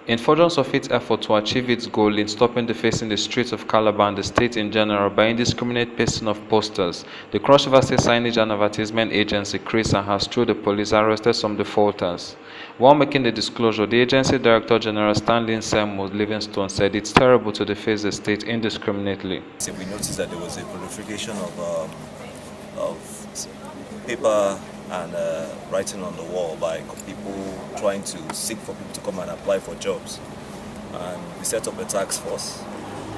In furtherance of its effort to achieve its goal in stopping defacing the streets of Calabar and the state in general by indiscriminate pasting of posters, the Cross River State Signage and Advertisement Agency (CRISA) has, through the police, arrested some defaulters. While making the disclosure, the agency Director General Stanley Nsemo Livingstone said it's terrible to deface the state indiscriminately. We noticed that there was a proliferation of paper and writing on the wall by people trying to seek for people to come and apply for jobs. And we set up a task force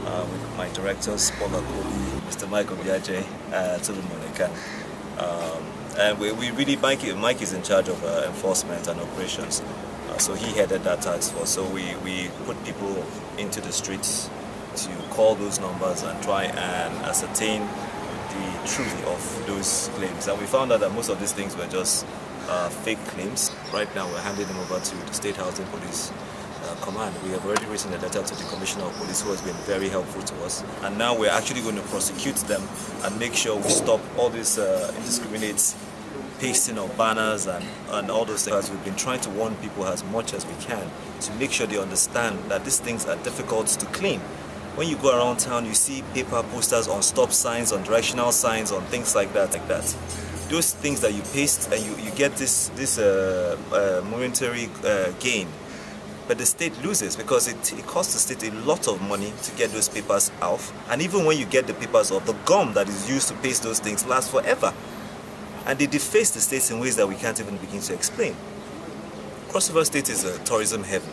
with my directors, Paul Akoli, Mr. Mike Obiaje, Tulumoneka. And we really, Mike is in charge of enforcement and operations. So he headed that task force. So we put people into the streets to call those numbers and try and ascertain the truth of those claims. And we found out that most of these things were just fake claims. Right now we're handing them over to the State Housing Police Command. We have already written a letter to the Commissioner of Police, who has been very helpful to us. And now we're actually going to prosecute them and make sure we stop all this indiscriminate pasting of banners and all those things. We've been trying to warn people as much as we can to make sure they understand that these things are difficult to clean. When you go around town, you see paper posters on stop signs, on directional signs, on things like that. Those things that you paste and you get this momentary gain, but the state loses because it costs the state a lot of money to get those papers off. And even when you get the papers off, the gum that is used to paste those things lasts forever. And they deface the states in ways that we can't even begin to explain. Cross River State is a tourism heaven.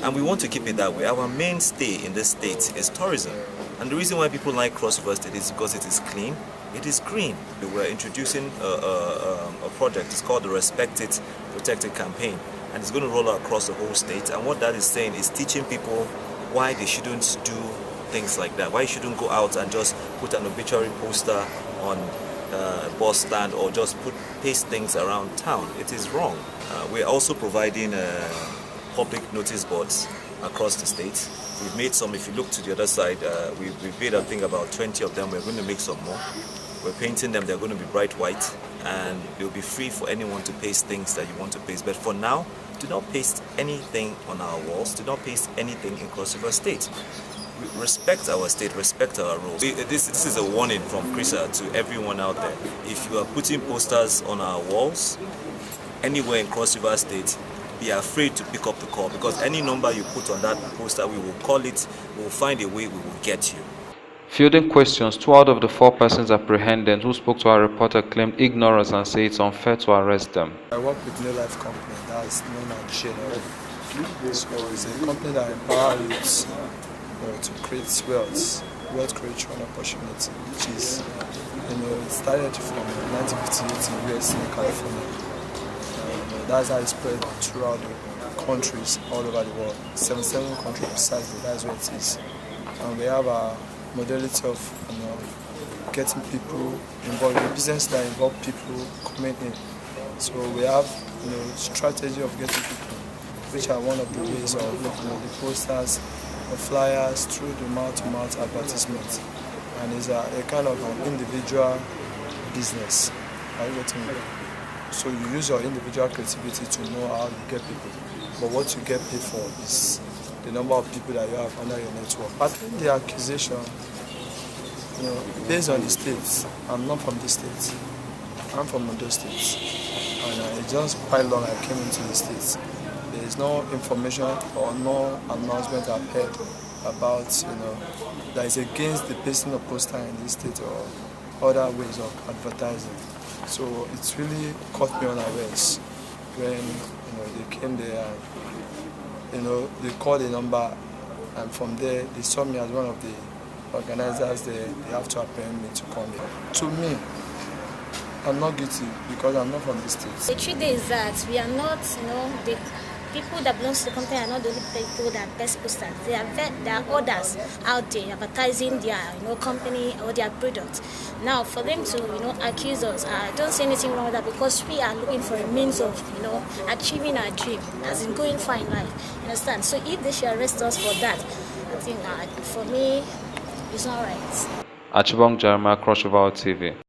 And we want to keep it that way. Our mainstay in this state is tourism. And the reason why people like Cross River State is because it is clean, it is green. We're introducing a project. It's called the Respect It, Protect It campaign. And it's going to roll out across the whole state. And what that is saying is teaching people why they shouldn't do things like that. Why you shouldn't go out and just put an obituary poster on a bus stand or just paste things around town. It is wrong. We're also providing public notice boards across the state. We've made some. If you look to the other side, we've made, I think, about 20 of them. We're going to make some more. We're painting them. They're going to be bright white, and they'll be free for anyone to paste things that you want to paste. But for now, do not paste anything on our walls. Do not paste anything in Cross River State. Respect our state, respect our rules. This is a warning from CRISA to everyone out there. If you are putting posters on our walls anywhere in Cross River State, be afraid to pick up the call, because any number you put on that poster, we will call it, we will find a way, we will get you. Fielding questions, 2 out of the 4 persons apprehended who spoke to our reporter claimed ignorance and say it's unfair to arrest them. I work with New Life Company, that's known as Arre. So it's a company that empowers youths to create wealth creation opportunity, which is, it started from 1958 in US in California. That's how it spread throughout the countries all over the world. 77 countries precisely, that's where it is. And we have a modality of getting people involved in business that involve people coming in. So we have strategy of getting people, which are one of the ways of the posters, the flyers, through the mouth-to-mouth advertisement. And it's a kind of an individual business. Are you getting me? So you use your individual creativity to know how you get people. But what you get paid for is the number of people that you have under your network. I think the accusation, based on the states, I'm not from the states. I'm from those states. And it's just quite long I came into the states. There is no information or no announcement I've heard about, that is against the pasting of poster in this state or other ways of advertising. So it's really caught me unawares when they came there and they called a number, and from there they saw me as one of the organizers. They have to apprehend me to come here. To me, I'm not guilty because I'm not from the states. The truth is that we are not, the people that belong to the company are not the only people that best posters. There are others out there advertising their company or their product. Now, for them to accuse us, I don't see anything wrong with that, because we are looking for a means of achieving our dream, as in going far in life. You understand? So if they should arrest us for that, I think for me, it's not right. Archibong Jeremiah, Cross River TV.